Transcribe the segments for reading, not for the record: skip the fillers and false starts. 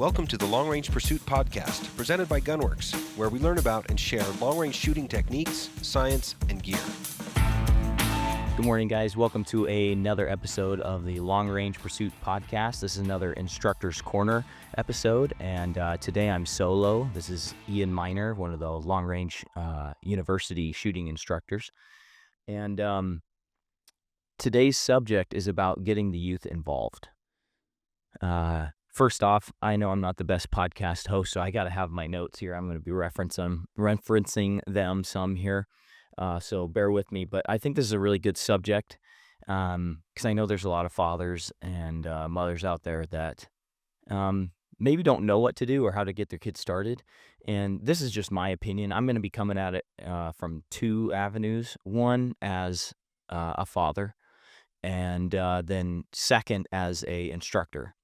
Welcome to the Long Range Pursuit Podcast, presented by Gunworks, where we learn about and share long-range shooting techniques, science, and gear. Good morning, guys. Welcome to another episode of the Long Range Pursuit Podcast. This is another Instructor's Corner episode, and today I'm solo. This is Ian Miner, one of the Long Range University shooting instructors. And today's subject is about getting the youth involved. First off, I know I'm not the best podcast host, so I got to have my notes here. I'm going to be referencing them some here, so bear with me. But I think this is a really good subject because I know there's a lot of fathers and mothers out there that maybe don't know what to do or how to get their kids started. And this is just my opinion. I'm going to be coming at it from two avenues. One, as a father, and then second, as a instructor.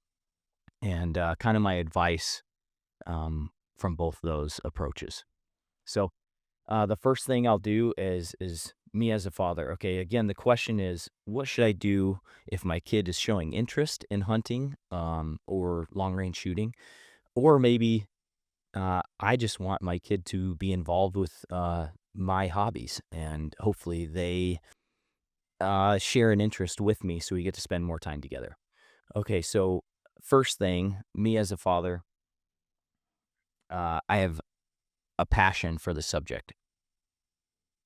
And kind of my advice from both those approaches. So the first thing I'll do is me as a father. Okay, again, the question is, what should I do if my kid is showing interest in hunting or long-range shooting? Or maybe I just want my kid to be involved with my hobbies, and hopefully they share an interest with me so we get to spend more time together. Okay, so first thing, me as a father, I have a passion for the subject.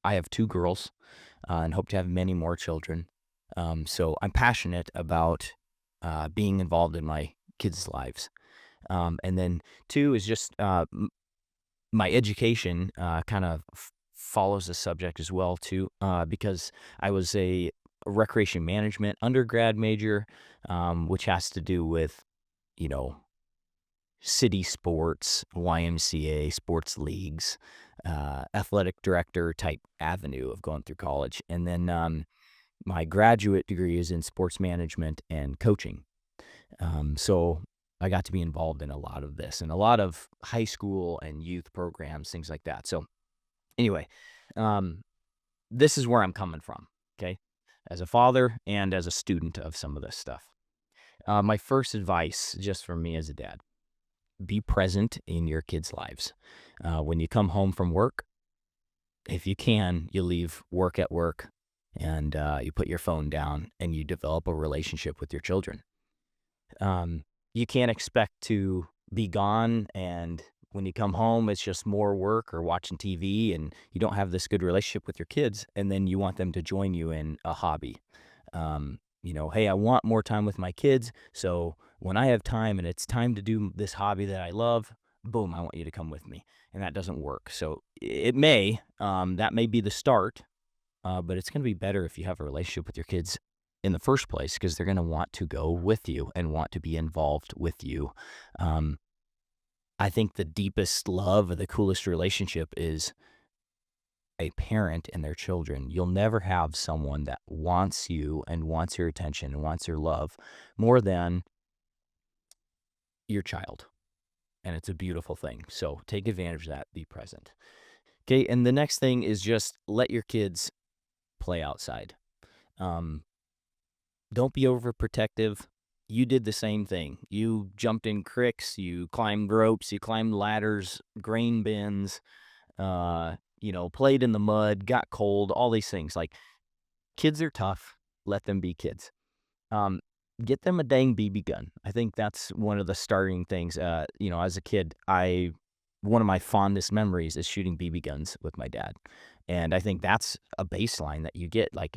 I have two girls and hope to have many more children. So I'm passionate about being involved in my kids' lives. And then two is just my education kind of follows the subject as well too, because I was a recreation management undergrad major, which has to do with, city sports, YMCA, sports leagues, athletic director type avenue of going through college. And then my graduate degree is in sports management and coaching. So I got to be involved in a lot of this and a lot of high school and youth programs, things like that. So anyway, this is where I'm coming from, okay, as a father and as a student of some of this stuff. My first advice, just from me as a dad, be present in your kids' lives. When you come home from work, if you can, you leave work at work and you put your phone down and you develop a relationship with your children. You can't expect to be gone, and when you come home, it's just more work or watching TV, and you don't have this good relationship with your kids, and then you want them to join you in a hobby. Hey, I want more time with my kids, so when I have time and it's time to do this hobby that I love, boom, I want you to come with me. And that doesn't work. So that may be the start, but it's going to be better if you have a relationship with your kids in the first place, because they're going to want to go with you and want to be involved with you. I think the deepest love or the coolest relationship is a parent and their children. You'll never have someone that wants you and wants your attention and wants your love more than your child. And it's a beautiful thing. So take advantage of that. Be present. Okay. And the next thing is just let your kids play outside. Don't be overprotective. You did the same thing. You jumped in creeks, you climbed ropes, you climbed ladders, grain bins, played in the mud, got cold, all these things. Like, kids are tough. Let them be kids. Get them a dang BB gun. I think that's one of the starting things. As a kid, one of my fondest memories is shooting BB guns with my dad. And I think that's a baseline that you get, like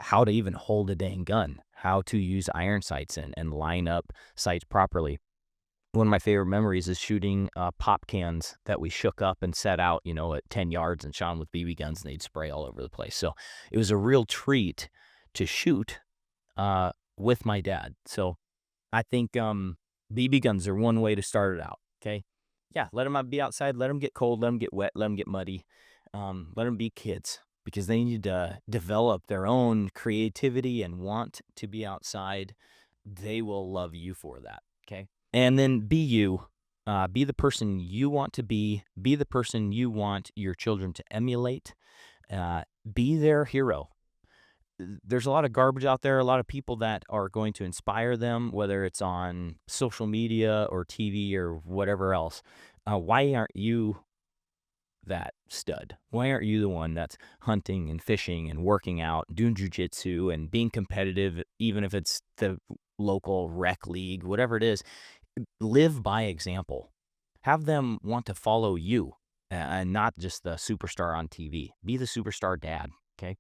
how to even hold a dang gun, how to use iron sights and line up sights properly. One of my favorite memories is shooting pop cans that we shook up and set out, at 10 yards and shot them with BB guns, and they'd spray all over the place. So it was a real treat to shoot with my dad. So I think BB guns are one way to start it out, okay? Yeah, let them be outside. Let them get cold. Let them get wet. Let them get muddy. Let them be kids, because they need to develop their own creativity and want to be outside. They will love you for that, okay? And then be you. Be the person you want to be. Be the person you want your children to emulate. Be their hero. there's a lot of garbage out there, a lot of people that are going to inspire them, whether it's on social media or TV or whatever else. Why aren't you that stud? Why aren't you the one that's hunting and fishing and working out, doing jujitsu and being competitive, even if it's the local rec league, whatever it is? Live by example. Have them want to follow you, and not just the superstar on TV. Be the superstar dad. Okay.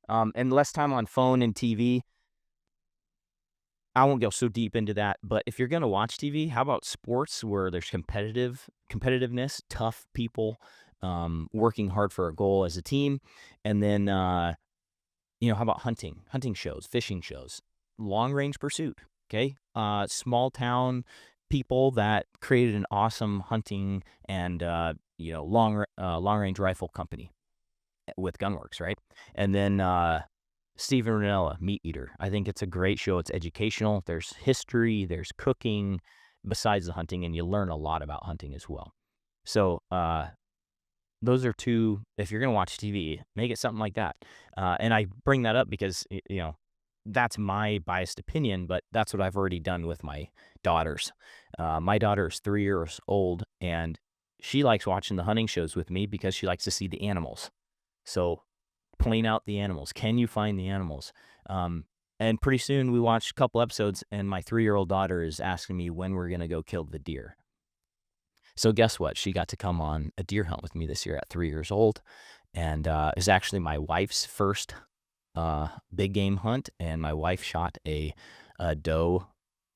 And less time on phone and TV. I won't go so deep into that, but if you're gonna watch TV, how about sports where there's competitiveness, tough people, working hard for a goal as a team, and then how about hunting shows, fishing shows, long range pursuit. Okay, small town people that created an awesome hunting and long range rifle company with Gunworks, right? And then Steven Ranella, Meat Eater. I think it's a great show. It's educational. There's history. There's cooking besides the hunting, and you learn a lot about hunting as well. So those are two. If you're gonna watch TV, make it something like that. And I bring that up because that's my biased opinion, but that's what I've already done with my daughters. My daughter is 3 years old, and she likes watching the hunting shows with me because she likes to see the animals. So point out the animals. Can you find the animals? And pretty soon we watched a couple episodes, and my 3-year-old daughter is asking me when we're going to go kill the deer. So guess what? She got to come on a deer hunt with me this year at 3 years old. And it was actually my wife's first big game hunt. And my wife shot a doe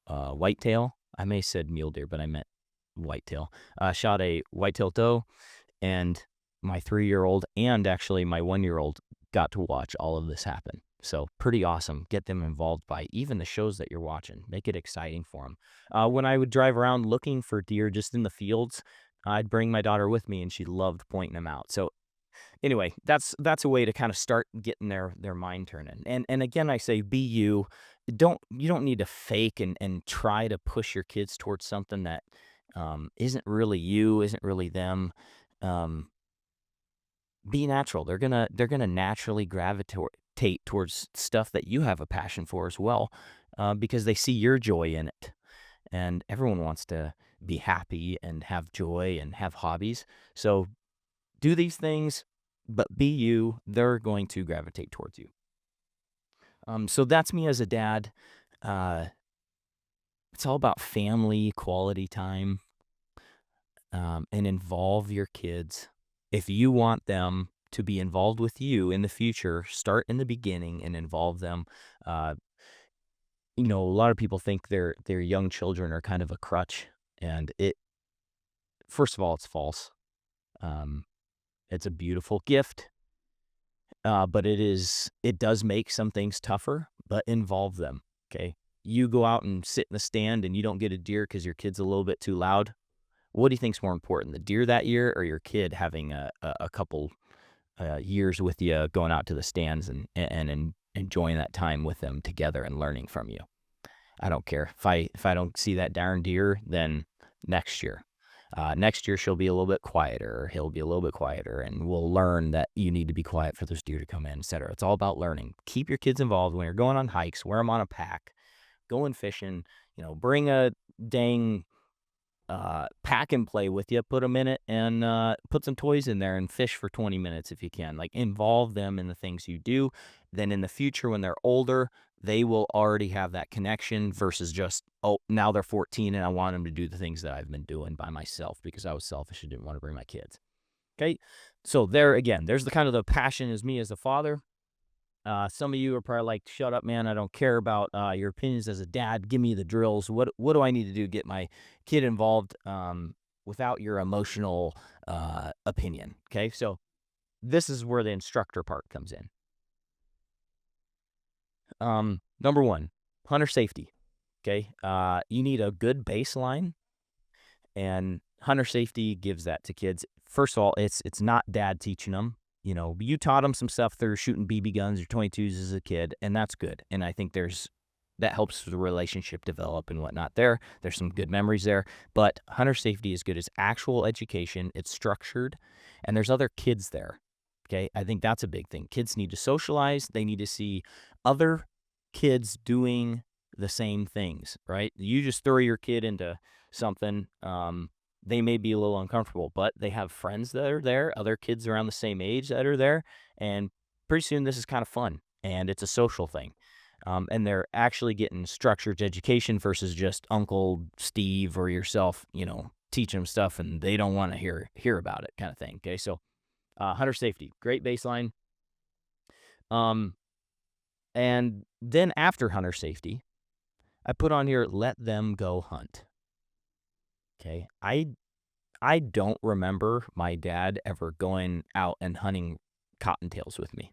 whitetail. I may have said mule deer, but I meant whitetail. Shot a whitetail doe, and my 3-year-old and actually my 1-year-old got to watch all of this happen. So pretty awesome. Get them involved by even the shows that you're watching. Make it exciting for them. When I would drive around looking for deer just in the fields, I'd bring my daughter with me, and she loved pointing them out. So anyway, that's a way to kind of start getting their mind turning. And again, I say be you. You don't need to fake and try to push your kids towards something that isn't really you, isn't really them. Be natural. They're gonna naturally gravitate towards stuff that you have a passion for as well, because they see your joy in it. And everyone wants to be happy and have joy and have hobbies. So do these things, but be you. They're going to gravitate towards you. So that's me as a dad. Uh, it's all about family, quality time, and involve your kids. If you want them to be involved with you in the future, start in the beginning and involve them. Uh, a lot of people think their young children are kind of a crutch, and first of all, it's false. Um, it's a beautiful gift, but it does make some things tougher. But involve them. Okay, you go out and sit in the stand, and you don't get a deer because your kid's a little bit too loud. What do you think's more important, the deer that year or your kid having a couple years with you, going out to the stands and enjoying that time with them together and learning from you? I don't care. If I don't see that darn deer, then next year. Next year she'll be a little bit quieter, or he'll be a little bit quieter, and we'll learn that you need to be quiet for those deer to come in, etc. It's all about learning. Keep your kids involved when you're going on hikes. Wear them on a pack. Going fishing. Bring a dang pack and play with you, put them in it, and put some toys in there and fish for 20 minutes if you can. Like, involve them in the things you do. Then in the future, when they're older, they will already have that connection versus just, oh, now they're 14 and I want them to do the things that I've been doing by myself because I was selfish and didn't want to bring my kids. Okay. So there again, there's the kind of the passion as me as a father. Some of you are probably like, shut up, man. I don't care about your opinions as a dad. Give me the drills. What do I need to do to get my kid involved without your emotional opinion? Okay, so this is where the instructor part comes in. Number one, hunter safety. Okay, you need a good baseline, and hunter safety gives that to kids. First of all, it's not dad teaching them. You taught them some stuff through shooting BB guns or 22s as a kid, and that's good. And I think that helps the relationship develop and whatnot there. There's some good memories there. But hunter safety is good as actual education. It's structured, and there's other kids there. Okay, I think that's a big thing. Kids need to socialize. They need to see other kids doing the same things, right? You just throw your kid into something, they may be a little uncomfortable, but they have friends that are there, other kids around the same age that are there, and pretty soon this is kind of fun and it's a social thing. And they're actually getting structured education versus just Uncle Steve or yourself, teaching them stuff and they don't want to hear about it, kind of thing. Okay, so hunter safety, great baseline. Um, and then after hunter safety, I put on here, let them go hunt. Okay. I don't remember my dad ever going out and hunting cottontails with me.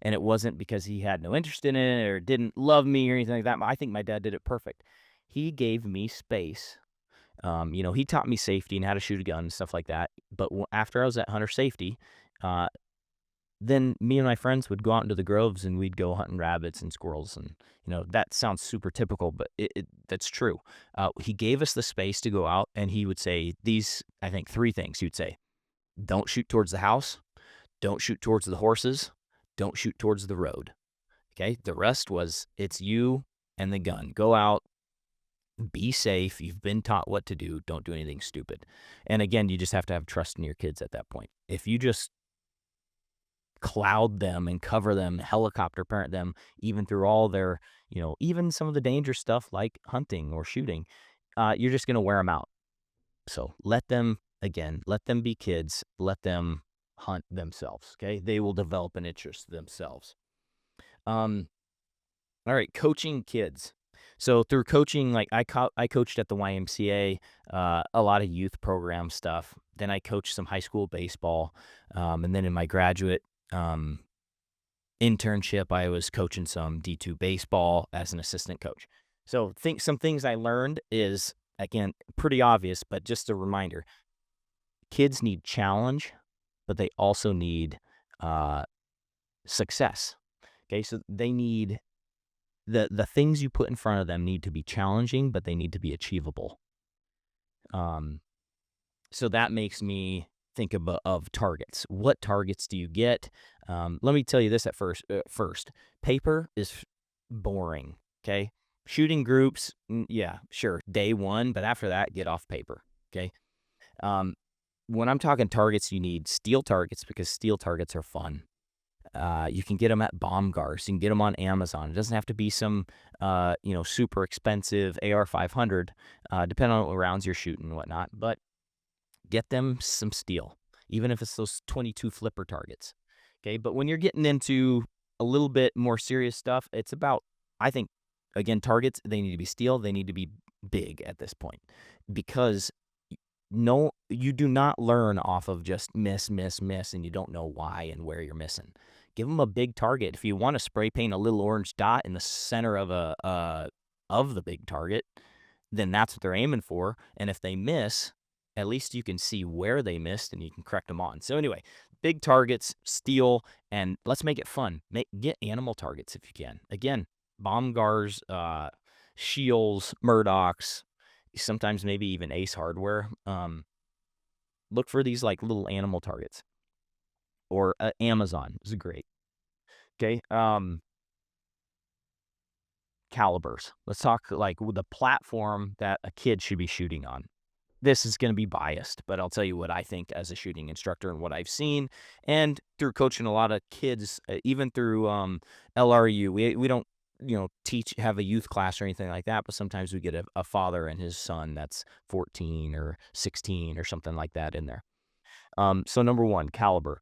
And it wasn't because he had no interest in it or didn't love me or anything like that. I think my dad did it perfect. He gave me space. He taught me safety and how to shoot a gun and stuff like that. But after I was at hunter safety, uh, then me and my friends would go out into the groves and we'd go hunting rabbits and squirrels. And, that sounds super typical, but that's true. He gave us the space to go out and he would say these, I think, three things. He would say, don't shoot towards the house. Don't shoot towards the horses. Don't shoot towards the road. Okay. The rest was it's you and the gun. Go out, be safe. You've been taught what to do. Don't do anything stupid. And again, you just have to have trust in your kids at that point. If you just cloud them and cover them, helicopter parent them, even through all their, even some of the dangerous stuff like hunting or shooting, you're just going to wear them out. So let them be kids, let them hunt themselves. Okay. They will develop an interest themselves. All right. Coaching kids. So through coaching, like I coached at the YMCA, a lot of youth program stuff. Then I coached some high school baseball. And then in my graduate internship, I was coaching some D2 baseball as an assistant coach. So some things I learned is, again, pretty obvious, but just a reminder. Kids need challenge, but they also need success. Okay, so they need the things you put in front of them need to be challenging, but they need to be achievable. So that makes me think of targets. What targets do you get? Let me tell you this at first. Paper is boring. Okay, shooting groups, yeah, sure, day one, but after that, get off paper. Okay. When I'm talking targets, you need steel targets because steel targets are fun. You can get them at Baumgars. You can get them on Amazon. It doesn't have to be some, super expensive AR-500, depending on what rounds you're shooting and whatnot. But get them some steel, even if it's those 22 flipper targets. Okay, but when you're getting into a little bit more serious stuff, it's about, I think, again, targets, they need to be steel. They need to be big at this point because no, you do not learn off of just miss, and you don't know why and where you're missing. Give them a big target. If you want to spray paint a little orange dot in the center of of the big target, then that's what they're aiming for. And if they miss, at least you can see where they missed and you can correct them on. So anyway, big targets, steel, and let's make it fun. Get animal targets if you can. Again, Baumgars, Shields, Murdochs, sometimes maybe even Ace Hardware. Look for these like little animal targets. Or Amazon is great. Okay. Calibers. Let's talk like with the platform that a kid should be shooting on. This is going to be biased, but I'll tell you what I think as a shooting instructor and what I've seen. And through coaching a lot of kids, even through LRU, we don't, have a youth class or anything like that, but sometimes we get a father and his son that's 14 or 16 or something like that in there. So number one, caliber.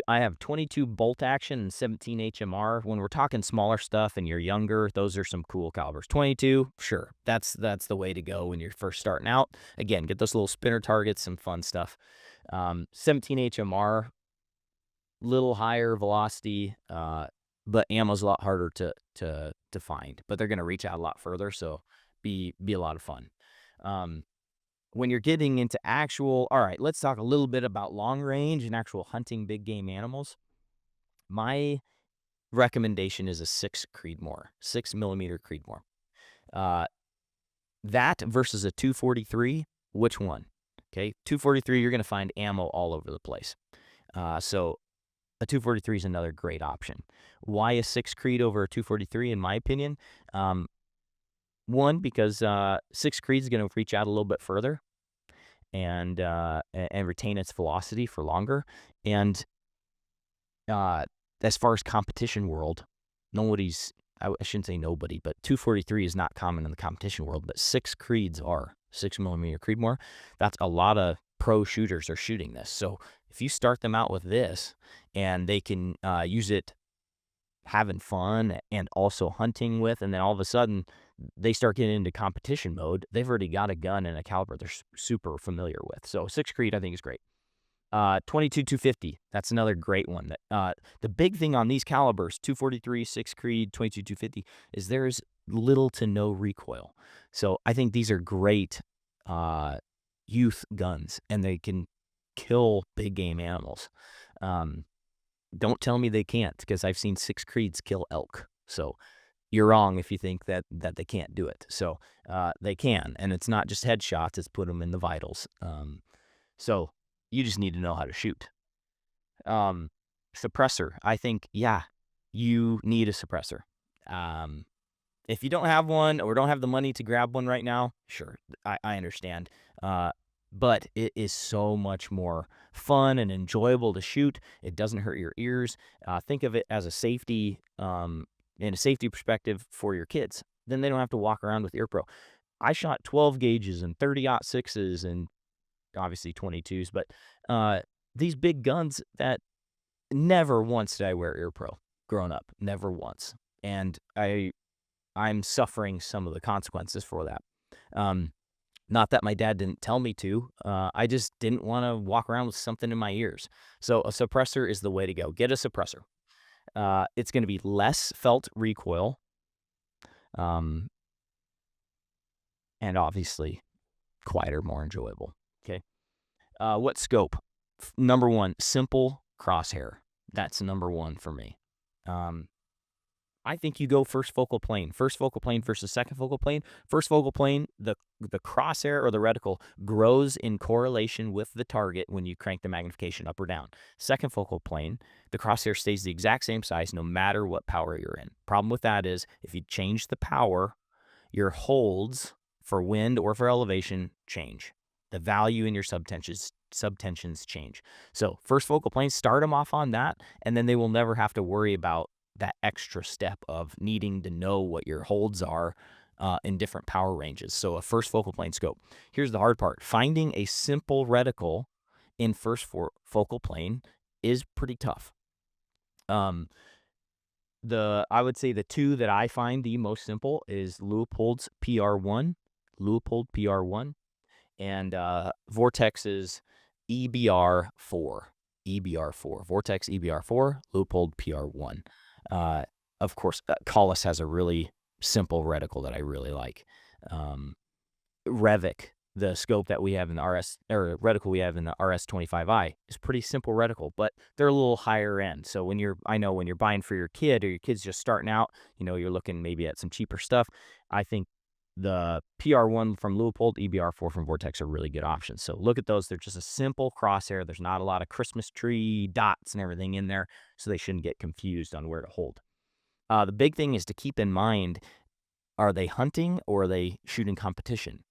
I have 22 bolt action and 17 HMR. When we're talking smaller stuff and you're younger, those are some cool calibers. 22, sure, that's the way to go when you're first starting out. Again, get those little spinner targets, some fun stuff. 17 HMR, little higher velocity, but ammo's a lot harder to find. But they're going to reach out a lot further, so be a lot of fun. When you're getting into all right, let's talk a little bit about long range and actual hunting big game animals. My recommendation is a 6 Creedmoor, 6mm Creedmoor. That versus a 243, which one? Okay, 243, you're going to find ammo all over the place. So a 243 is another great option. Why a 6 Creed over a 243, in my opinion? Um, One, because 6 Creed is going to reach out a little bit further and retain its velocity for longer. And uh, as far as competition world, nobody's I shouldn't say nobody, but 243 is not common in the competition world, but 6 Creeds are 6 millimeter Creedmoor. That's a lot of pro shooters are shooting this. So if you start them out with this and they can use it having fun and also hunting with, and then all of a sudden they start getting into competition mode, they've already got a gun and a caliber they're super familiar with. So 6 Creed I think is great. 22 250. That's another great one. The big thing on these calibers, 243, 6 Creed, 22 250, is there's little to no recoil. So I think these are great youth guns, and they can kill big game animals. Um, don't tell me they can't, because I've seen 6 Creeds kill elk. So you're wrong if you think that they can't do it. So they can, and it's not just headshots; it's put them in the vitals. So you just need to know how to shoot. Um, Suppressor, I think, yeah, you need a suppressor. Um, if you don't have one or don't have the money to grab one right now, sure, I understand. Uh, but it is so much more fun and enjoyable to shoot. It doesn't hurt your ears. Think of it as a safety, in a safety perspective for your kids. Then they don't have to walk around with ear pro. I shot 12 gauges and 30-06s and obviously 22s, but these big guns that never once did I wear ear pro growing up, never once, and I'm suffering some of the consequences for that. Um, Not that my dad didn't tell me to, I just didn't want to walk around with something in my ears. So a suppressor is the way to go. Get a suppressor. It's going to be less felt recoil, um, and obviously quieter, more enjoyable. Okay. What scope? Number one, simple crosshair. That's number one for me. Um, I think you go first focal plane. First focal plane versus second focal plane. First focal plane, the crosshair or the reticle grows in correlation with the target when you crank the magnification up or down. Second focal plane, the crosshair stays the exact same size no matter what power you're in. Problem with that is if you change the power, your holds for wind or for elevation change. The value in your subtensions change. So first focal plane, start them off on that, and then they will never have to worry about that extra step of needing to know what your holds are in different power ranges. So a first focal plane scope. Here's the hard part. Finding a simple reticle in first focal plane is pretty tough. I would say the two that I find the most simple is Leupold's PR1, Leupold PR1, and Vortex's EBR4, EBR4, Vortex EBR4, Leupold PR1. Of course, Collis has a really simple reticle that I really like. Revic, the scope that we have in the RS, or reticle we have in the RS25i, is pretty simple reticle, but they're a little higher end. So when you're buying for your kid or your kid's just starting out, you're looking maybe at some cheaper stuff. I think the PR1 from Leupold, EBR4 from Vortex are really good options. So look at those. They're just a simple crosshair. There's not a lot of Christmas tree dots and everything in there, so they shouldn't get confused on where to hold. The big thing is to keep in mind, are they hunting or are they shooting competition?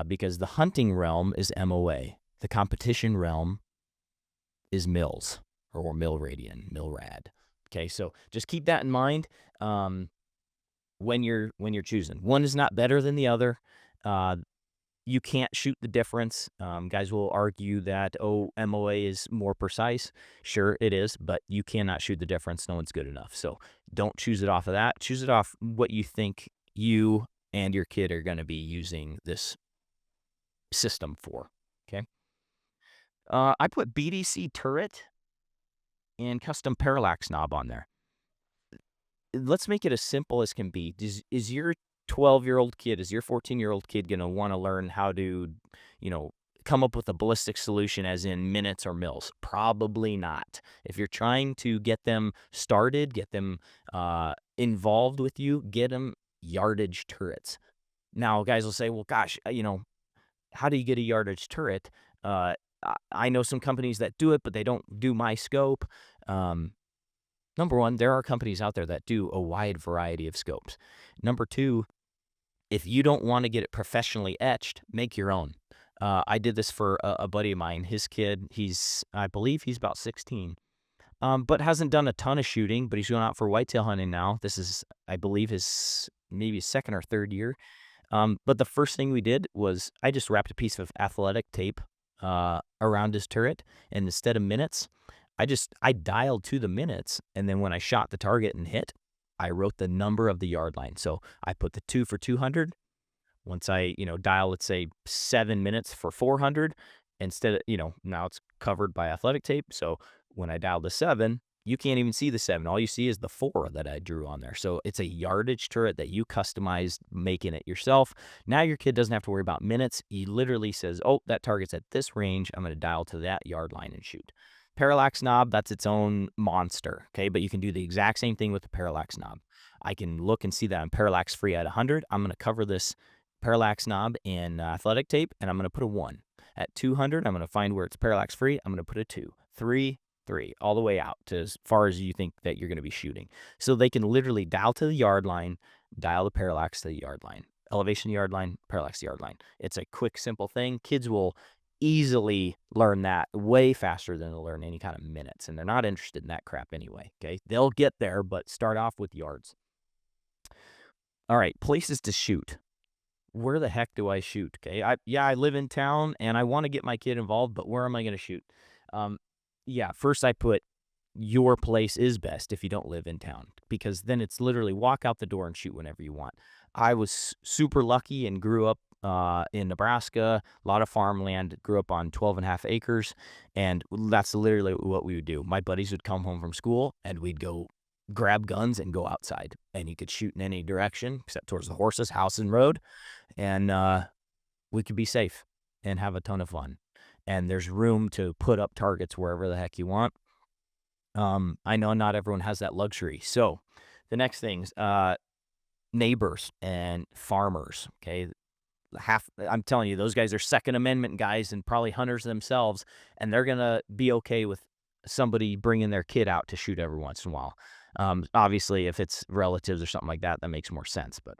Because the hunting realm is MOA. The competition realm is mils or milradian, milrad. Okay, so just keep that in mind when you're choosing. One is not better than the other. You can't shoot the difference. Guys will argue that, MOA is more precise. Sure, it is, but you cannot shoot the difference. No one's good enough. So don't choose it off of that. Choose it off what you think you and your kid are going to be using this system for. Okay. I put BDC turret and custom parallax knob on there. Let's make it as simple as can be. Is your 12-year-old kid, is your 14-year-old kid going to want to learn how to, come up with a ballistic solution as in minutes or mils? Probably not. If you're trying to get them started, get them involved with you, get them yardage turrets. Now, guys will say, well, gosh, how do you get a yardage turret? I know some companies that do it, but they don't do my scope. Um, Number one, there are companies out there that do a wide variety of scopes. Number two, if you don't want to get it professionally etched, make your own. I did this for a buddy of mine. His kid, I believe he's about 16, but hasn't done a ton of shooting, but he's going out for whitetail hunting now. This is, I believe, his maybe second or third year. But the first thing we did was I just wrapped a piece of athletic tape around his turret, and instead of minutes, I dialed to the minutes, and then when I shot the target and hit, I wrote the number of the yard line. So I put the 2 for 200. Once I, dial, let's say 7 minutes for 400, instead of, now it's covered by athletic tape. So when I dial the 7, you can't even see the 7. All you see is the 4 that I drew on there. So it's a yardage turret that you customized, making it yourself. Now your kid doesn't have to worry about minutes. He literally says, oh, that target's at this range. I'm going to dial to that yard line and shoot. Parallax knob, that's its own monster, okay? But you can do the exact same thing with the parallax knob. I can look and see that I'm parallax free at 100. I'm going to cover this parallax knob in athletic tape, and I'm going to put a 1. At 200, I'm going to find where it's parallax free. I'm going to put a 2. 3, 3, all the way out to as far as you think that you're going to be shooting. So they can literally dial to the yard line, dial the parallax to the yard line. Elevation yard line, parallax yard line. It's a quick, simple thing. Kids will easily learn that way faster than they'll learn any kind of minutes, and they're not interested in that crap anyway, okay? They'll get there, but start off with yards. All right, places to shoot. Where the heck do I shoot? Okay, I live in town and I want to get my kid involved, but where am I going to shoot? First I put your place is best if you don't live in town, because then it's literally walk out the door and shoot whenever you want. I was super lucky and grew up in Nebraska, a lot of farmland, grew up on 12 and a half acres, and that's literally what we would do. My buddies would come home from school and we'd go grab guns and go outside, and you could shoot in any direction except towards the horses, house, and road, and we could be safe and have a ton of fun. And there's room to put up targets wherever the heck you want. I know not everyone has that luxury. So the next things, neighbors and farmers, okay? I'm telling you, those guys are Second Amendment guys and probably hunters themselves, and they're going to be okay with somebody bringing their kid out to shoot every once in a while. Obviously, if it's relatives or something like that, that makes more sense. But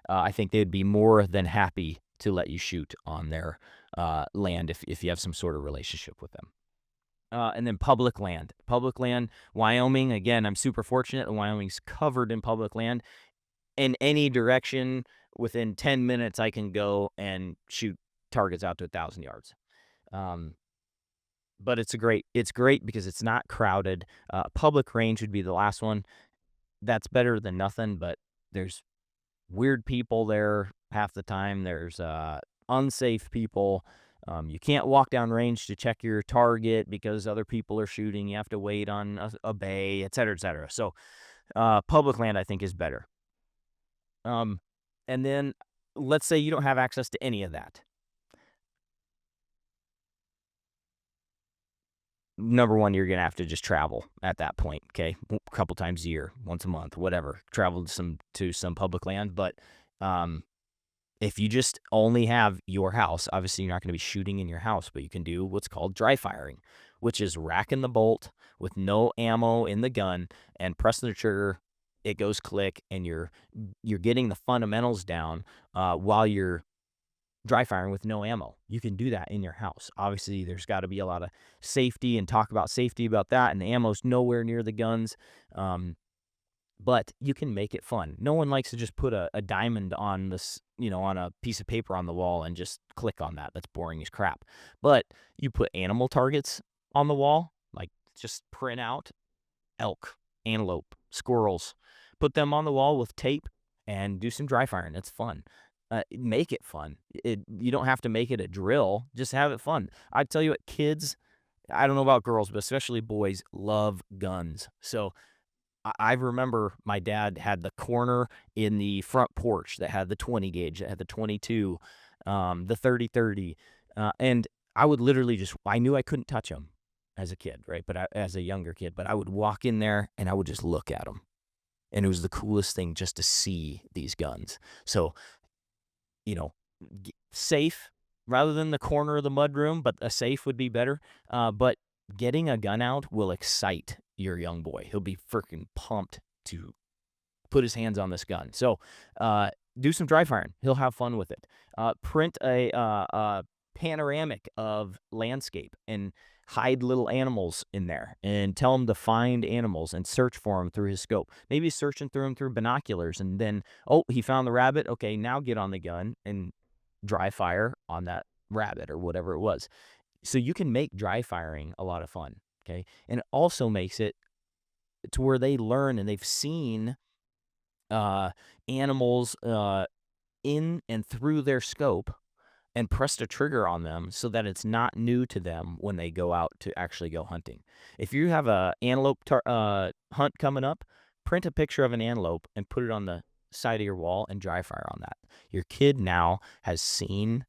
I think they'd be more than happy to let you shoot on their land if you have some sort of relationship with them. And then public land. Public land, Wyoming, again, I'm super fortunate. Wyoming's covered in public land. In any direction, within 10 minutes, I can go and shoot targets out to 1,000 yards. But it's great because it's not crowded. Public range would be the last one. That's better than nothing, but there's weird people there half the time. There's unsafe people. You can't walk down range to check your target because other people are shooting. You have to wait on a bay, et cetera, et cetera. So public land, I think, is better. And then let's say you don't have access to any of that. Number one, you're going to have to just travel at that point, okay? A couple times a year, once a month, whatever. Travel to some public land. But if you just only have your house, obviously you're not going to be shooting in your house, but you can do what's called dry firing, which is racking the bolt with no ammo in the gun and pressing the trigger. It goes click, and you're getting the fundamentals down while you're dry firing with no ammo. You can do that in your house. Obviously, there's got to be a lot of safety and talk about safety about that, and the ammo's nowhere near the guns. But you can make it fun. No one likes to just put a diamond on this, on a piece of paper on the wall and just click on that. That's boring as crap. But you put animal targets on the wall, like just print out elk, antelope, squirrels, put them on the wall with tape and do some dry firing. It's fun. Make it fun. You don't have to make it a drill. Just have it fun. I tell you what, kids, I don't know about girls, but especially boys, love guns. So I remember my dad had the corner in the front porch that had the 20 gauge, that had the 22, the 30-30. And I would literally I knew I couldn't touch them as a kid, right? But as a younger kid, but I would walk in there and I would just look at them. And it was the coolest thing just to see these guns. So, safe, rather than the corner of the mudroom, but a safe would be better. But getting a gun out will excite your young boy. He'll be freaking pumped to put his hands on this gun. So, do some dry firing. He'll have fun with it. Print a panoramic of landscape and hide little animals in there and tell him to find animals and search for them through his scope. Maybe he's searching through them through binoculars and then, oh, he found the rabbit. Okay, now get on the gun and dry fire on that rabbit or whatever it was. So you can make dry firing a lot of fun. Okay. And it also makes it to where they learn and they've seen uh, animals in and through their scope and pressed a trigger on them so that it's not new to them when they go out to actually go hunting. If you have a antelope hunt coming up, print a picture of an antelope and put it on the side of your wall and dry fire on that. Your kid now has seen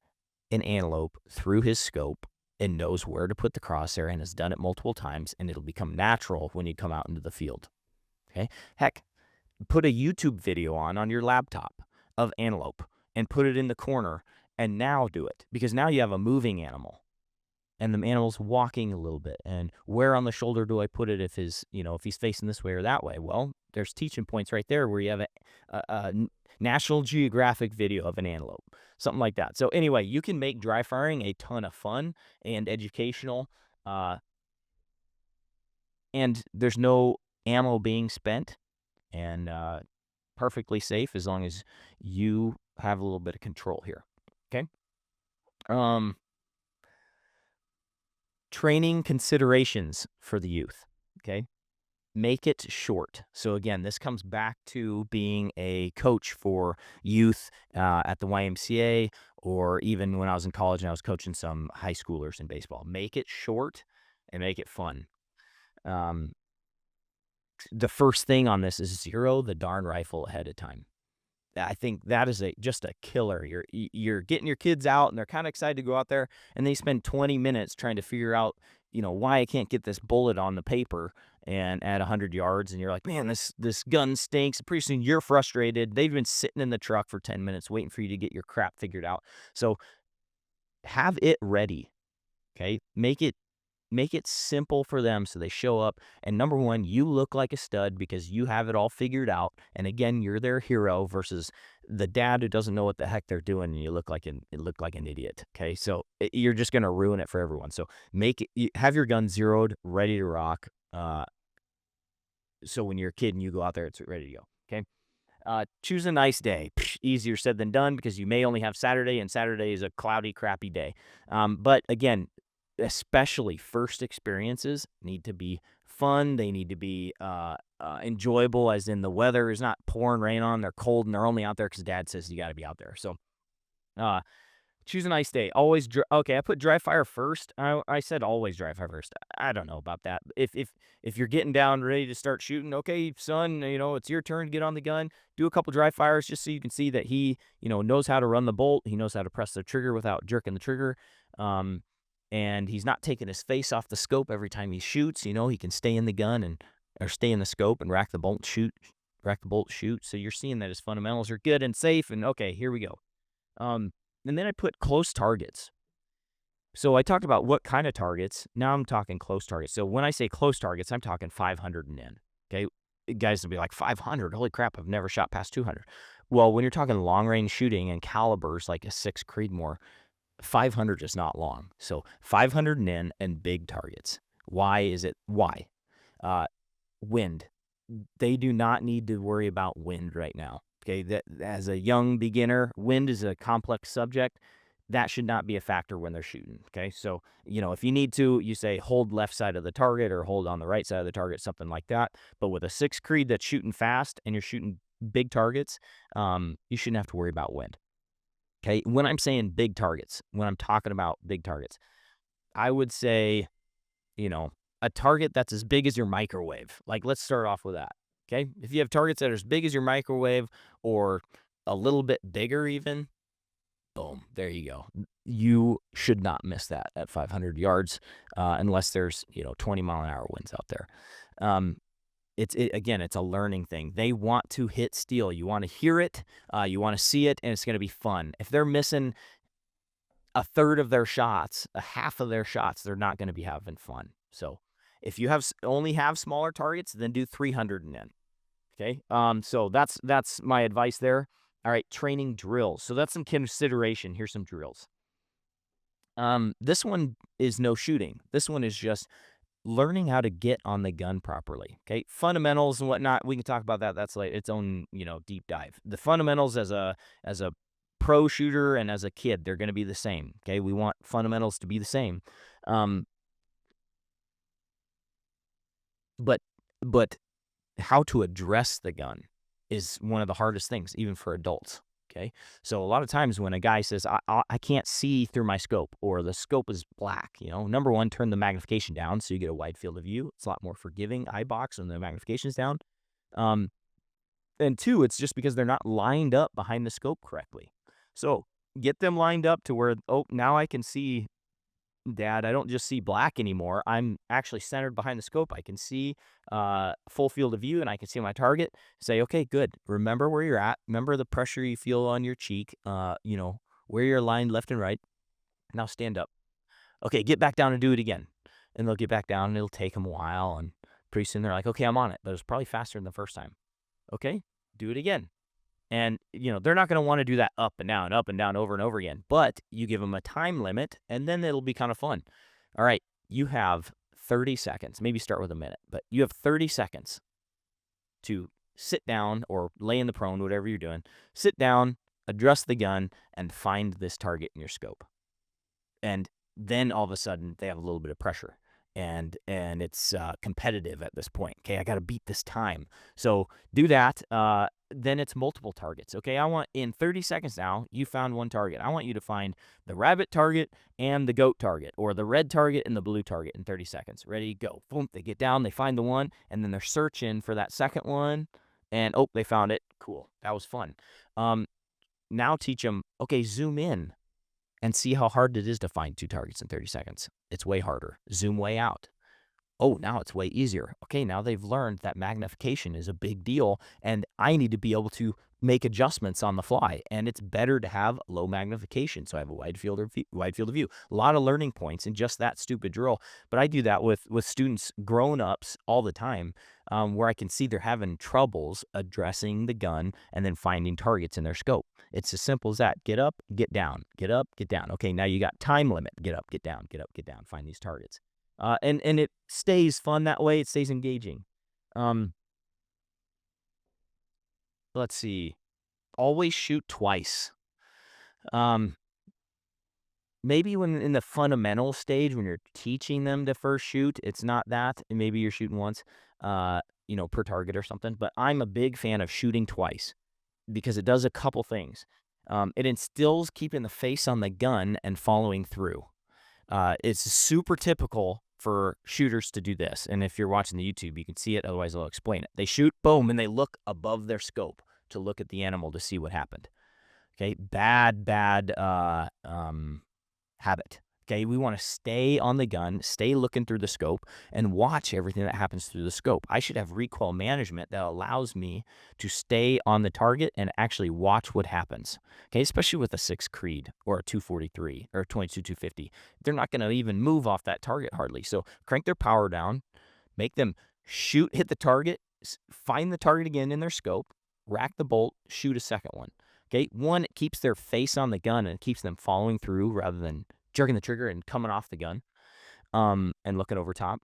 an antelope through his scope and knows where to put the crosshair and has done it multiple times, and it'll become natural when you come out into the field. Okay? Heck, put a YouTube video on your laptop of antelope and put it in the corner and now do it, because now you have a moving animal and the animal's walking a little bit. And where on the shoulder do I put it if he's facing this way or that way? Well, there's teaching points right there where you have a National Geographic video of an antelope, something like that. So anyway, you can make dry firing a ton of fun and educational, and there's no ammo being spent, and perfectly safe as long as you have a little bit of control here. Okay. Um, Training considerations for the youth. Okay. Make it short. So again, this comes back to being a coach for youth at the YMCA, or even when I was in college and I was coaching some high schoolers in baseball. Make it short and make it fun. The first thing on this is zero the darn rifle ahead of time. I think that is just a killer. You're getting your kids out and they're kind of excited to go out there, and they spend 20 minutes trying to figure out, why I can't get this bullet on the paper and at 100 yards, and you're like, man, this gun stinks. Pretty soon you're frustrated. They've been sitting in the truck for 10 minutes waiting for you to get your crap figured out. So have it ready. Okay? Make it simple for them so they show up. And number one, you look like a stud because you have it all figured out. And again, you're their hero versus the dad who doesn't know what the heck they're doing, and you look like an idiot. Okay, so you're just gonna ruin it for everyone. So have your gun zeroed, ready to rock. So when you're a kid and you go out there, it's ready to go. Okay. Choose a nice day. Easier said than done because you may only have Saturday, and Saturday is a cloudy, crappy day. But again, especially first experiences need to be fun. They need to be enjoyable, as in the weather is not pouring rain on. They're cold and they're only out there because dad says you got to be out there. So choose a nice day. Always okay. I put dry fire first. I said always dry fire first. I don't know about that. If you're getting down ready to start shooting, okay, son, it's your turn to get on the gun. Do a couple dry fires just so you can see that he knows how to run the bolt. He knows how to press the trigger without jerking the trigger. And he's not taking his face off the scope every time he shoots. He can stay in the gun or stay in the scope and rack the bolt, shoot. So you're seeing that his fundamentals are good and safe. And okay, here we go. And then I put close targets. So I talked about what kind of targets. Now I'm talking close targets. So when I say close targets, I'm talking 500 and in. Okay, guys will be like, 500? Holy crap! I've never shot past 200. Well, when you're talking long range shooting and calibers like a 6 Creedmoor, 500 is not long. So 500 and in and big targets. Why is it? Why? Wind. They do not need to worry about wind right now. Okay, that as a young beginner, wind is a complex subject. That should not be a factor when they're shooting. Okay, so if you need to, you say hold left side of the target or hold on the right side of the target, something like that. But with a 6 Creed that's shooting fast and you're shooting big targets, you shouldn't have to worry about wind. Okay, when I'm saying big targets, when I'm talking about big targets, I would say, a target that's as big as your microwave. Like, let's start off with that. Okay, if you have targets that are as big as your microwave or a little bit bigger even, boom, there you go. You should not miss that at 500 yards unless there's 20-mile-an-hour winds out there. Again, it's a learning thing. They want to hit steel. You want to hear it, you want to see it, and it's going to be fun. If they're missing a third of their shots, a half of their shots, they're not going to be having fun. So if you only have smaller targets, then do 300 and in. Okay. So that's my advice there. All right. Training drills. So that's some consideration. Here's some drills. This one is no shooting. This one is just learning how to get on the gun properly. Okay. Fundamentals and whatnot. We can talk about that. That's like its own, deep dive. The fundamentals as a pro shooter and as a kid, they're going to be the same. Okay. We want fundamentals to be the same. Um, but but how to address the gun is one of the hardest things, even for adults. Okay. So a lot of times when a guy says, I can't see through my scope, or the scope is black, number one, turn the magnification down so you get a wide field of view. It's a lot more forgiving eye box when the magnification's down. Um, and two, it's just because they're not lined up behind the scope correctly. So get them lined up to where, oh, now I can see, Dad, I don't just see black anymore. I'm actually centered behind the scope. I can see full field of view, and I can see my target. Say, okay, good. Remember where you're at. Remember the pressure you feel on your cheek, where you're aligned left and right. Now stand up. Okay, get back down and do it again. And they'll get back down, and it'll take them a while. And pretty soon they're like, okay, I'm on it. But it was probably faster than the first time. Okay, do it again. And, they're not going to want to do that up and down over and over again. But you give them a time limit, and then it'll be kind of fun. All right, you have 30 seconds. Maybe start with a minute. But you have 30 seconds to sit down or lay in the prone, whatever you're doing. Sit down, address the gun, and find this target in your scope. And then all of a sudden, they have a little bit of pressure. And it's competitive at this point. Okay, I got to beat this time. So do that. Then it's multiple targets. Okay, I want in 30 seconds now, you found one target. I want you to find the rabbit target and the goat target, or the red target and the blue target in 30 seconds. Ready, go. Boom, they get down, they find the one, and then they're searching for that second one. And oh, they found it. Cool. That was fun. Now teach them, okay, zoom in and see how hard it is to find two targets in 30 seconds. It's way harder. Zoom way out. Oh, now it's way easier. Okay, now they've learned that magnification is a big deal, and I need to be able to make adjustments on the fly. And it's better to have low magnification, so I have a wide field of view. A lot of learning points in just that stupid drill. But I do that with students, grown-ups, all the time, where I can see they're having troubles addressing the gun and then finding targets in their scope. It's as simple as that. Get up, get down. Get up, get down. Okay, now you got time limit. Get up, get down. Get up, get down. Find these targets. And it stays fun that way. It stays engaging. Let's see. Always shoot twice. Maybe when in the fundamental stage, when you're teaching them to first shoot, it's not that. And maybe you're shooting once, per target or something. But I'm a big fan of shooting twice because it does a couple things. It instills keeping the face on the gun and following through. It's super typical for shooters to do this. And if you're watching the YouTube, you can see it. Otherwise, I'll explain it. They shoot, boom, and they look above their scope to look at the animal to see what happened. Okay, bad habit. Okay, we want to stay on the gun, stay looking through the scope, and watch everything that happens through the scope. I should have recoil management that allows me to stay on the target and actually watch what happens. Okay, especially with a 6 Creed or a 243 or a 22-250. They're not going to even move off that target hardly. So crank their power down, make them shoot, hit the target, find the target again in their scope, rack the bolt, shoot a second one. Okay, one, it keeps their face on the gun and it keeps them following through rather than jerking the trigger and coming off the gun and looking over top.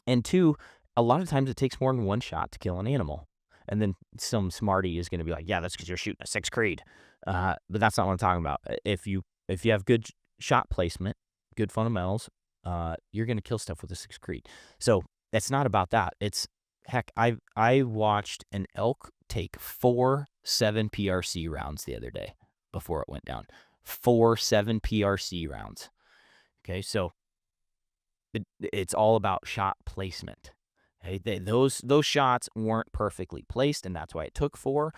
And two, a lot of times it takes more than one shot to kill an animal. And then some smarty is going to be like, yeah, that's because you're shooting a 6 Creed. But that's not what I'm talking about. If you have good shot placement, good fundamentals, you're going to kill stuff with a 6 Creed. So it's not about that. It's, heck, I watched an elk take 4 7 PRC rounds the other day before it went down. 4 7 PRC rounds. Okay, so it's all about shot placement. Okay, those shots weren't perfectly placed, and that's why it took 4.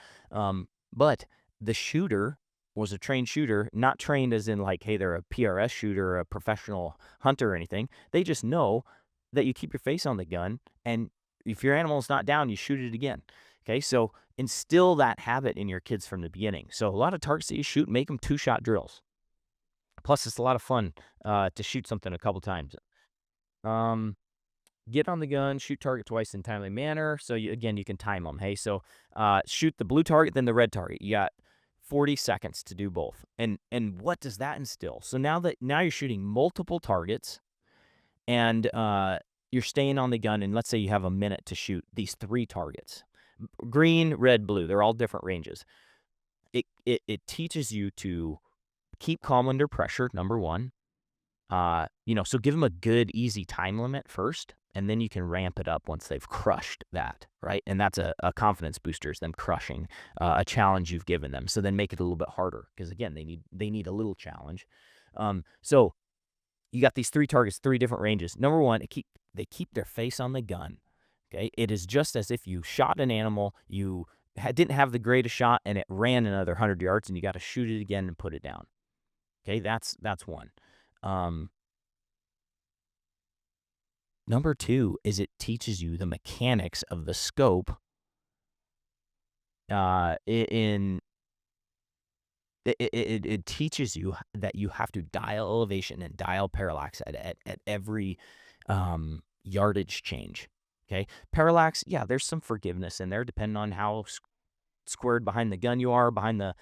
But the shooter was a trained shooter, not trained as in like, hey, they're a PRS shooter or a professional hunter or anything. They just know that you keep your face on the gun, and if your animal's not down, you shoot it again. Okay, so instill that habit in your kids from the beginning. So a lot of targets that you shoot, make them 2-shot drills. Plus, it's a lot of fun to shoot something a couple times. Um, get on the gun, shoot target twice in timely manner. So again, you can time them. Hey, so shoot the blue target, then the red target. You got 40 seconds to do both. And what does that instill? So now you're shooting multiple targets, and you're staying on the gun, and let's say you have a minute to shoot these 3 targets. Green, red, blue. They're all different ranges. It teaches you to keep calm under pressure, number one. So give them a good, easy time limit first, and then you can ramp it up once they've crushed that, right? And that's a confidence booster, is them crushing a challenge you've given them. So then make it a little bit harder, because again, they need a little challenge. So you got these 3 targets, 3 different ranges. Number one, they keep their face on the gun. Okay, it is just as if you shot an animal, you didn't have the greatest shot, and it ran another 100 yards, and you got to shoot it again and put it down. Okay, that's one. Number 2 is it teaches you the mechanics of the scope. It teaches you that you have to dial elevation and dial parallax at every yardage change. Okay, parallax, yeah, there's some forgiveness in there depending on how squared behind the gun you are, behind the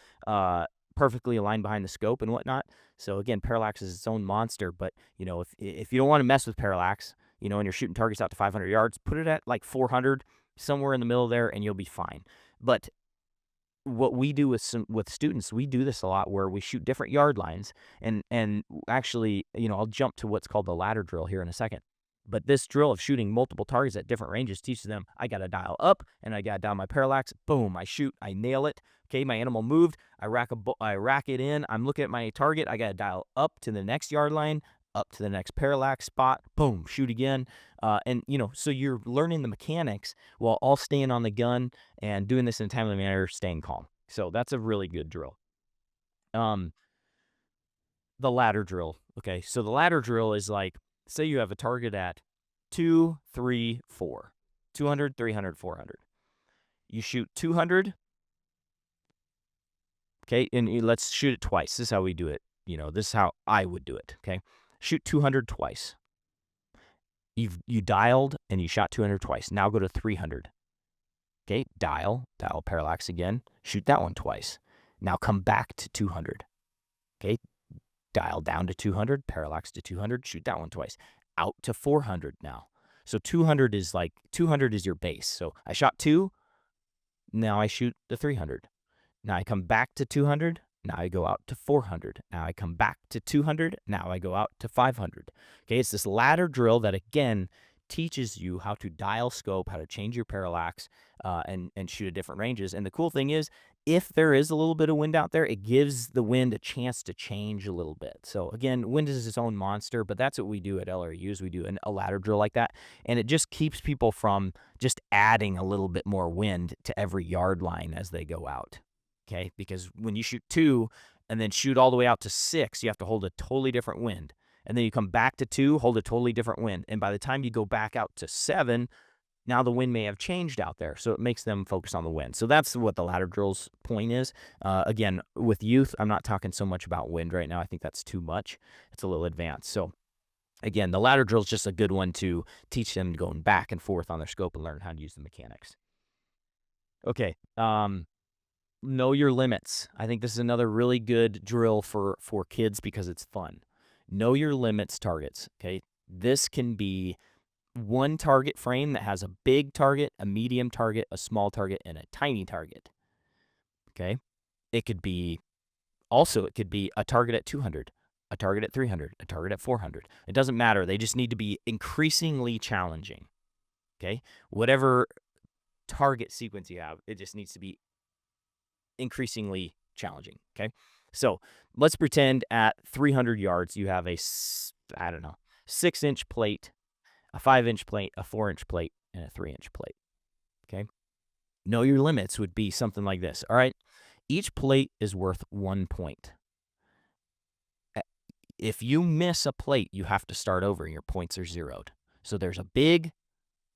perfectly aligned behind the scope and whatnot. So again, parallax is its own monster. But if you don't want to mess with parallax, and you're shooting targets out to 500 yards, put it at like 400, somewhere in the middle there, and you'll be fine. But what we do with students, we do this a lot, where we shoot different yard lines, and actually, I'll jump to what's called the ladder drill here in a second. But this drill of shooting multiple targets at different ranges teaches them, I got to dial up and I got to dial my parallax. Boom, I shoot, I nail it. Okay, my animal moved. I rack it in. I'm looking at my target. I got to dial up to the next yard line, up to the next parallax spot. Boom, shoot again. So you're learning the mechanics while all staying on the gun and doing this in a timely manner, staying calm. So that's a really good drill. The ladder drill. Okay, so the ladder drill is like, say you have a target at 2, 3, 4, 200, 300, 400. You shoot 200. Okay, and let's shoot it twice. This is how we do it. This is how I would do it. Okay, shoot 200 twice. You dialed and you shot 200 twice. Now go to 300. Okay, dial parallax again. Shoot that one twice. Now come back to 200. Okay, dial down to 200, parallax to 200, shoot that one twice. Out to 400 now. So 200 is your base. So I shot 2, now I shoot the 300. Now I come back to 200, now I go out to 400. Now I come back to 200, now I go out to 500. Okay, it's this ladder drill that, again, teaches you how to dial scope, how to change your parallax, and shoot at different ranges. And the cool thing is, if there is a little bit of wind out there, it gives the wind a chance to change a little bit. So again, wind is its own monster, but that's what we do at LRUs. We do a ladder drill like that, and it just keeps people from just adding a little bit more wind to every yard line as they go out. Okay, because when you shoot 2 and then shoot all the way out to 6, you have to hold a totally different wind. And then you come back to 2, hold a totally different wind. And by the time you go back out to 7, now the wind may have changed out there. So it makes them focus on the wind. So that's what the ladder drill's point is. Again, with youth, I'm not talking so much about wind right now. I think that's too much. It's a little advanced. So again, the ladder drill is just a good one to teach them going back and forth on their scope and learn how to use the mechanics. Okay. Know your limits. I think this is another really good drill for kids because it's fun. Know your limits targets. Okay. This can be one target frame that has a big target, a medium target, a small target, and a tiny target. Okay. It could be a target at 200, a target at 300, a target at 400. It doesn't matter. They just need to be increasingly challenging. Okay. Whatever target sequence you have, it just needs to be increasingly challenging. Okay. So let's pretend at 300 yards, you have a 6-inch plate, a 5-inch plate, a 4-inch plate, and a 3-inch plate. Okay. Know your limits would be something like this. All right. Each plate is worth 1 point. If you miss a plate, you have to start over and your points are zeroed. So there's a big,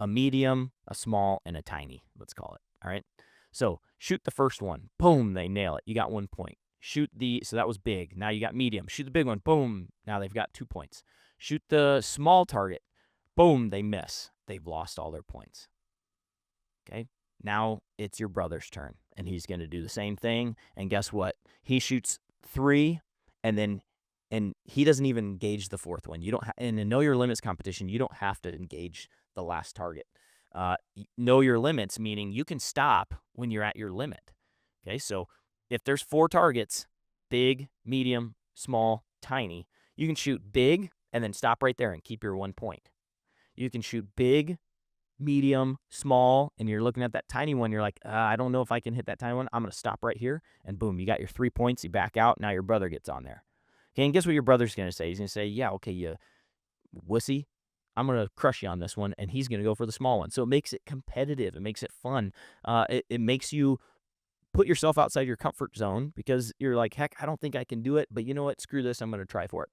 a medium, a small, and a tiny, let's call it. All right. So shoot the first one. Boom, they nail it. You got 1 point. so that was big. Now you got medium. Shoot the big one. Boom. Now they've got 2 points. Shoot the small target. Boom. They miss. They've lost all their points. Okay. Now it's your brother's turn, and he's going to do the same thing. And guess what? He shoots 3, and he doesn't even engage the 4th one. You don't in a know your limits competition, you don't have to engage the last target. Know your limits, meaning you can stop when you're at your limit. Okay, so if there's 4 targets, big, medium, small, tiny, you can shoot big and then stop right there and keep your 1 point. You can shoot big, medium, small, and you're looking at that tiny one. You're like, I don't know if I can hit that tiny one. I'm going to stop right here, and boom, you got your 3 points. You back out. Now your brother gets on there. Okay, and guess what your brother's going to say? He's going to say, yeah, okay, you wussy. I'm going to crush you on this one, and he's going to go for the small one. So it makes it competitive. It makes it fun. It makes you put yourself outside your comfort zone because you're like, heck, I don't think I can do it, but you know what? Screw this. I'm going to try for it.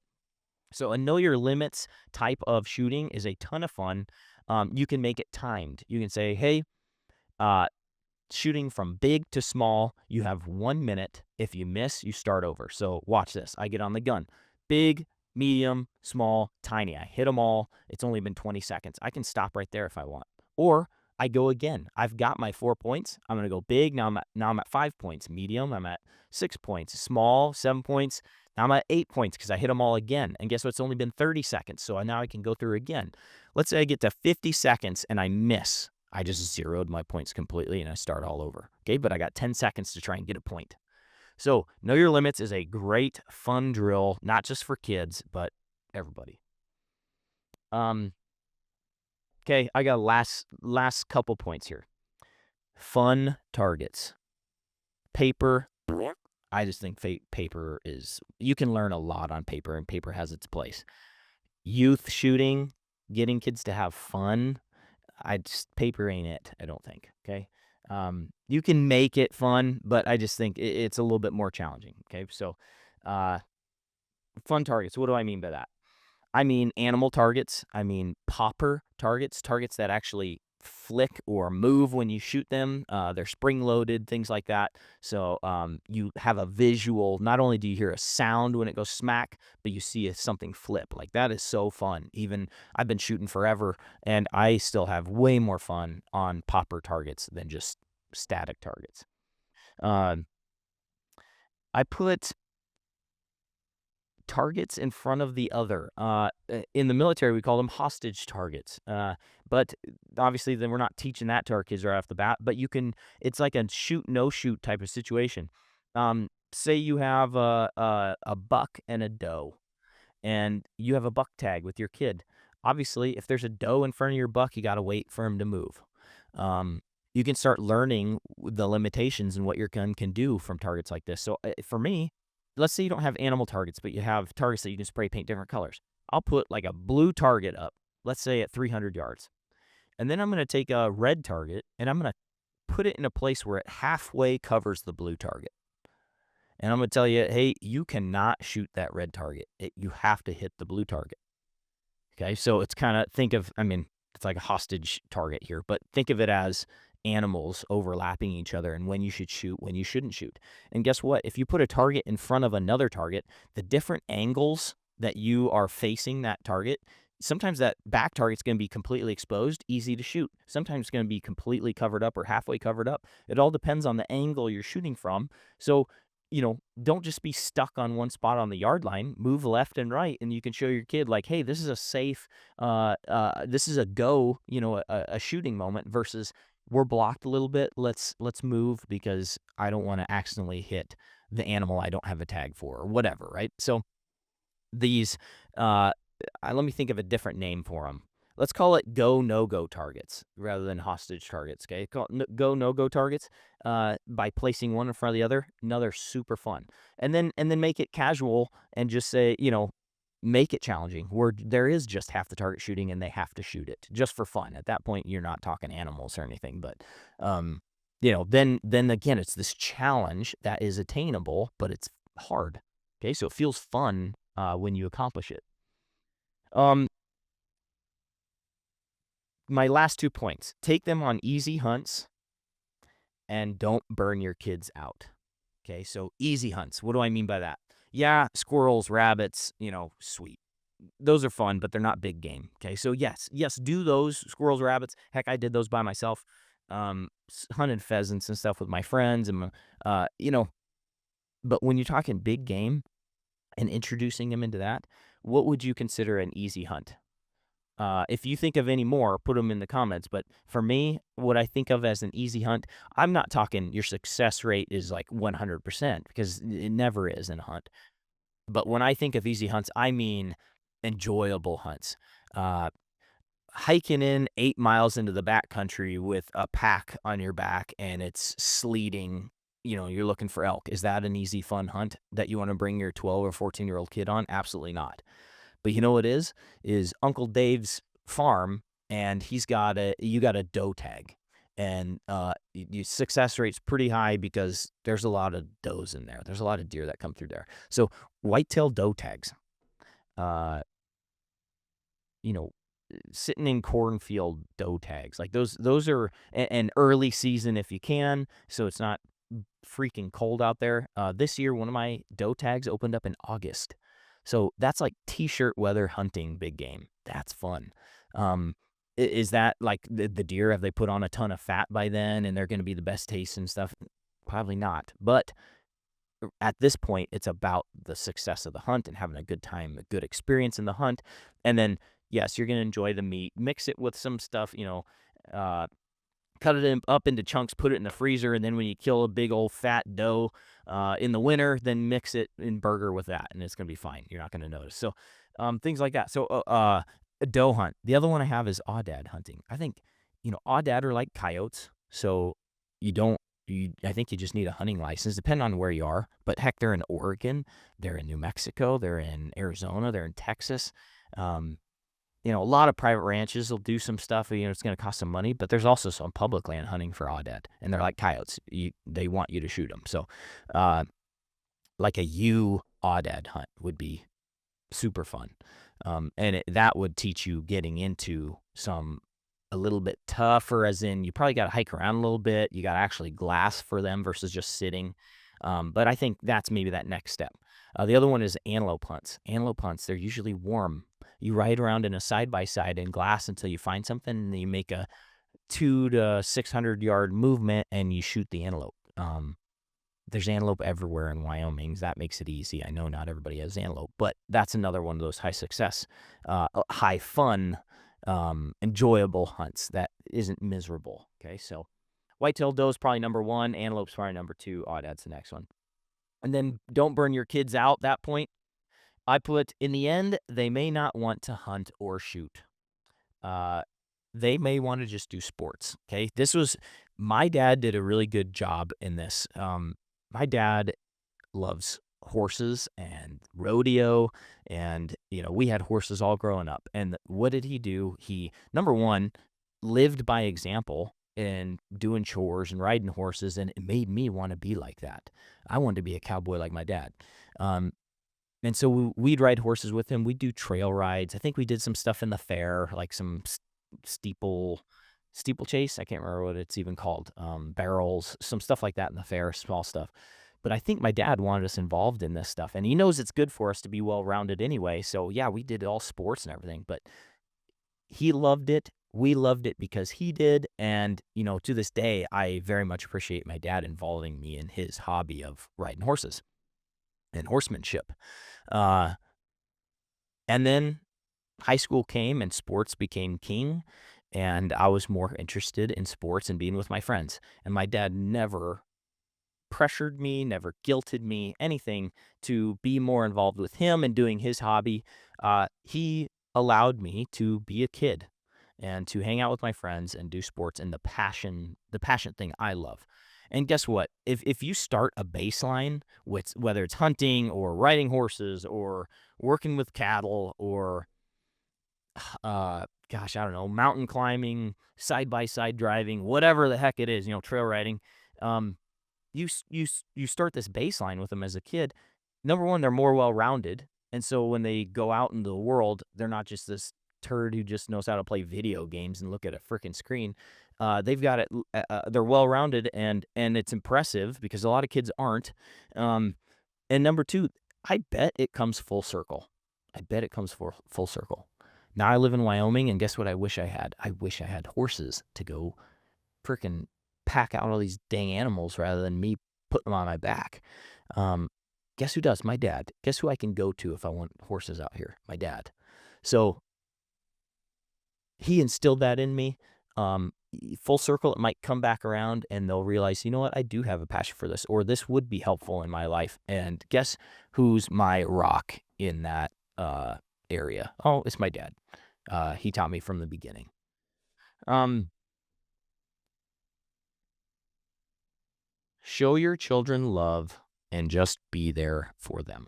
So a know your limits type of shooting is a ton of fun. You can make it timed. You can say, hey, shooting from big to small, you have 1 minute. If you miss, you start over. So watch this. I get on the gun. Big, medium, small, tiny. I hit them all. It's only been 20 seconds. I can stop right there if I want. Or I go again. I've got my 4 points. I'm going to go big. Now I'm at 5 points. Medium, I'm at 6 points. Small, 7 points. Now I'm at 8 points because I hit them all again. And guess what? It's only been 30 seconds. So now I can go through again. Let's say I get to 50 seconds and I miss. I just zeroed my points completely and I start all over. Okay, but I got 10 seconds to try and get a point. So know your limits is a great fun drill, not just for kids, but everybody. Okay, I got last couple points here. Fun targets. Paper. I just think paper is, you can learn a lot on paper, and paper has its place. Youth shooting, getting kids to have fun. Paper ain't it, I don't think. Okay. You can make it fun, but I just think it's a little bit more challenging. Okay. So, fun targets. What do I mean by that? I mean animal targets. I mean popper targets, targets that actually flick or move when you shoot them. They're spring loaded, things like that. So you have a visual. Not only do you hear a sound when it goes smack, but you see something flip. Like that is so fun. Even I've been shooting forever, and I still have way more fun on popper targets than just static targets. I put targets in front of the other. In the military, we call them hostage targets. But obviously, then we're not teaching that to our kids right off the bat. But it's like a shoot, no shoot type of situation. Say you have a buck and a doe, and you have a buck tag with your kid. Obviously, if there's a doe in front of your buck, you got to wait for him to move. You can start learning the limitations and what your gun can do from targets like this. So for me, let's say you don't have animal targets, but you have targets that you can spray paint different colors. I'll put like a blue target up, let's say at 300 yards. And then I'm going to take a red target and I'm going to put it in a place where it halfway covers the blue target. And I'm going to tell you, hey, you cannot shoot that red target. You have to hit the blue target. Okay, so it's kind of, it's like a hostage target here, but think of it as animals overlapping each other and when you should shoot, when you shouldn't shoot. And guess what? If you put a target in front of another target, the different angles that you are facing that target, sometimes that back target's going to be completely exposed, easy to shoot. Sometimes it's going to be completely covered up or halfway covered up. It all depends on the angle you're shooting from. So, don't just be stuck on one spot on the yard line. Move left and right, and you can show your kid like, hey, this is a safe, this is a go, a shooting moment versus we're blocked a little bit. Let's move because I don't want to accidentally hit the animal I don't have a tag for or whatever, right? So these, let me think of a different name for them. Let's call it go, no-go targets rather than hostage targets, okay? Call it go, no-go targets by placing one in front of the other. Another super fun. And then make it casual and just say, make it challenging where there is just half the target shooting and they have to shoot it just for fun. At that point, you're not talking animals or anything, but, then again, it's this challenge that is attainable, but it's hard, okay? So it feels fun when you accomplish it. My last 2 points, take them on easy hunts and don't burn your kids out. Okay, so easy hunts. What do I mean by that? Yeah, squirrels, rabbits, sweet. Those are fun, but they're not big game. Okay, so yes, do those squirrels, rabbits. Heck, I did those by myself. Hunted pheasants and stuff with my friends, and uh, you know. But when you're talking big game and introducing them into that, what would you consider an easy hunt? If you think of any more, put them in the comments. But for me, what I think of as an easy hunt, I'm not talking your success rate is like 100% because it never is in a hunt. But when I think of easy hunts, I mean enjoyable hunts. Uh, Hiking in 8 miles into the backcountry with a pack on your back and it's sleeting, you're looking for elk. Is that an easy, fun hunt that you want to bring your 12 or 14-year-old kid on? Absolutely not. But you know what is Uncle Dave's farm, and you got a doe tag. And your success rate's pretty high because there's a lot of does in there. There's a lot of deer that come through there. So whitetail doe tags, uh, you know, sitting in cornfield doe tags, like those are an early season if you can, so it's not freaking cold out there. This year, one of my doe tags opened up in August. So that's like t-shirt weather hunting big game. That's fun. Is that like the deer? Have they put on a ton of fat by then and they're going to be the best taste and stuff? Probably not. But at this point, it's about the success of the hunt and having a good time, a good experience in the hunt. And then, yes, you're going to enjoy the meat. Mix it with some stuff, uh, cut it up into chunks, put it in the freezer, and then when you kill a big old fat doe in the winter, then mix it in burger with that, and it's going to be fine. You're not going to notice. So things like that. So a doe hunt. The other one I have is aoudad hunting. I think, aoudad are like coyotes, so you don't, I think you just need a hunting license, depending on where you are. But heck, they're in Oregon, they're in New Mexico, they're in Arizona, they're in Texas. Um, a lot of private ranches will do some stuff. It's going to cost some money, but there's also some public land hunting for aoudad, and they're like coyotes. They want you to shoot them. So, like a aoudad hunt would be super fun, and that would teach you getting into some a little bit tougher, as in you probably got to hike around a little bit. You got to actually glass for them versus just sitting. But I think that's maybe that next step. The other one is antelope hunts. Antelope hunts, they're usually warm. You ride around in a side-by-side in glass until you find something, and then you make a 200 to 600 yard movement, and you shoot the antelope. There's antelope everywhere in Wyoming. That makes it easy. I know not everybody has antelope, but that's another one of those high success, high fun, enjoyable hunts that isn't miserable. Okay, so whitetail doe is probably number one. Antelope's probably number two. Aoudad's the next one. And then don't burn your kids out. That point, I put in the end, they may not want to hunt or shoot. They may want to just do sports. Okay, my dad did a really good job in this. My dad loves horses and rodeo, and we had horses all growing up. And what did he do? He, number one, lived by example and doing chores and riding horses, and it made me want to be like that. I wanted to be a cowboy like my dad. And so we'd ride horses with him. We'd do trail rides. I think we did some stuff in the fair, like some steeplechase. I can't remember what it's even called. Barrels, some stuff like that in the fair, small stuff. But I think my dad wanted us involved in this stuff, and he knows it's good for us to be well-rounded anyway. So yeah, we did all sports and everything, but he loved it. We loved it because he did. And, to this day, I very much appreciate my dad involving me in his hobby of riding horses and horsemanship. And then high school came and sports became king, and I was more interested in sports and being with my friends. And my dad never pressured me, never guilted me, anything to be more involved with him and doing his hobby. He allowed me to be a kid and to hang out with my friends and do sports and the passion thing I love. And guess what? If you start a baseline with whether it's hunting or riding horses or working with cattle or gosh, I don't know, mountain climbing, side by side driving, whatever the heck it is, trail riding, you start this baseline with them as a kid. Number one, they're more well-rounded, and so when they go out into the world, they're not just this turd who just knows how to play video games and look at a freaking screen. they've got it. They're well-rounded, and it's impressive because a lot of kids aren't. And number two, I bet it comes full circle. I bet it comes full circle. Now I live in Wyoming, and guess what I wish I had? I wish I had horses to go frickin' pack out all these dang animals rather than me putting them on my back. Guess who does? My dad. Guess who I can go to if I want horses out here? My dad. So he instilled that in me. Full circle, it might come back around and they'll realize, you know what, I do have a passion for this, or this would be helpful in my life. And guess who's my rock in that area? Oh, it's my dad. He taught me from the beginning. Show your children love and just be there for them.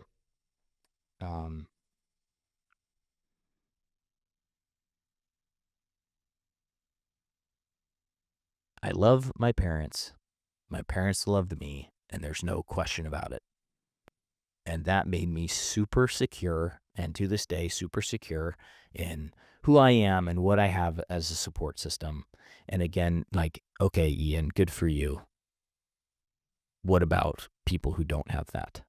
I love my parents. My parents loved me, and there's no question about it. And that made me super secure, and to this day, super secure in who I am and what I have as a support system. And again, like, okay, Ian, good for you. What about people who don't have that?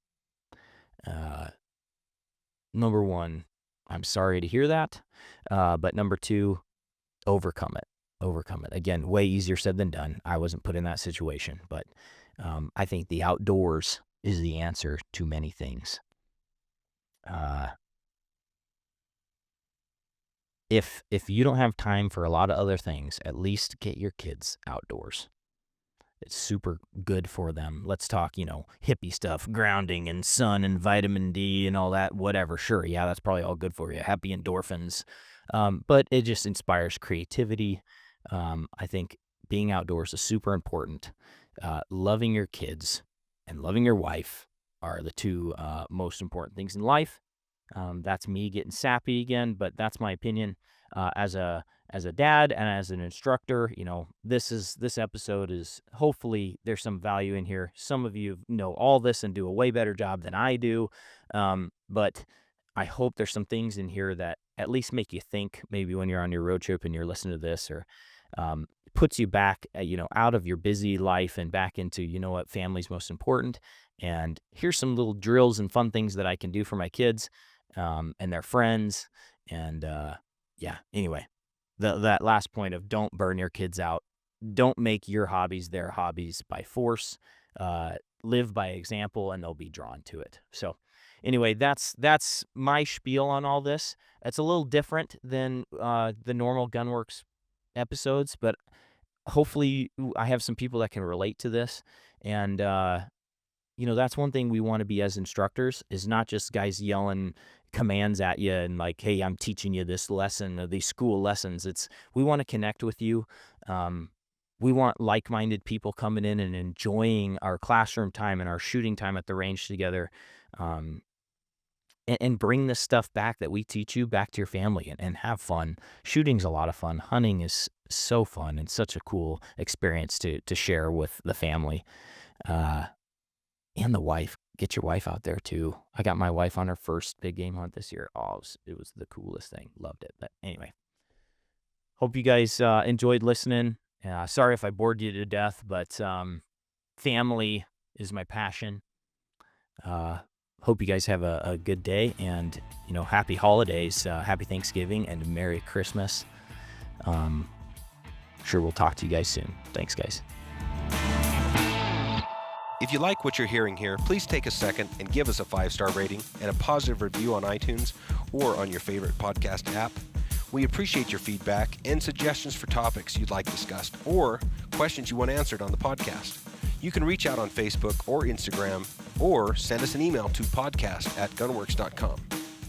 Number one, I'm sorry to hear that. But number two, overcome it. Overcome it. Again, way easier said than done. I wasn't put in that situation, but I think the outdoors is the answer to many things. If you don't have time for a lot of other things, at least get your kids outdoors. It's super good for them. Let's talk, hippie stuff, grounding and sun and vitamin D and all that, whatever. Sure, yeah, that's probably all good for you. Happy endorphins. But it just inspires creativity. I think being outdoors is super important. Loving your kids and loving your wife are the two most important things in life. That's me getting sappy again, but that's my opinion. As a dad and as an instructor, this episode is, hopefully there's some value in here. Some of you know all this and do a way better job than I do. But I hope there's some things in here that at least make you think, maybe when you're on your road trip and you're listening to this, or puts you back, out of your busy life and back into, what family's most important. And here's some little drills and fun things that I can do for my kids and their friends. And anyway, that last point of don't burn your kids out. Don't make your hobbies their hobbies by force. Live by example, and they'll be drawn to it. So anyway, that's my spiel on all this. It's a little different than the normal Gunworks episodes, but hopefully I have some people that can relate to this. And that's one thing we want to be as instructors, is not just guys yelling commands at you and like, hey, I'm teaching you this lesson or these school lessons. We want to connect with you. We want like-minded people coming in and enjoying our classroom time and our shooting time at the range together. And bring this stuff back that we teach you back to your family and have fun. Shooting's a lot of fun. Hunting is so fun and such a cool experience to share with the family. And the wife. Get your wife out there too. I got my wife on her first big game hunt this year. Oh, it was the coolest thing. Loved it. But anyway, hope you guys enjoyed listening. Sorry if I bored you to death, but family is my passion. Hope you guys have a good day, and happy holidays, happy Thanksgiving, and Merry Christmas. Sure, we'll talk to you guys soon. Thanks, guys. If you like what you're hearing here, please take a second and give us a 5-star rating and a positive review on iTunes or on your favorite podcast app. We appreciate your feedback and suggestions for topics you'd like discussed or questions you want answered on the podcast. You can reach out on Facebook or Instagram, or send us an email to podcast@gunworks.com.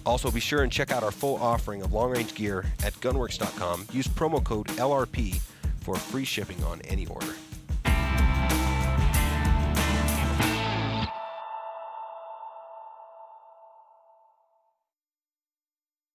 Also, be sure and check out our full offering of long-range gear at gunworks.com. Use promo code LRP for free shipping on any order.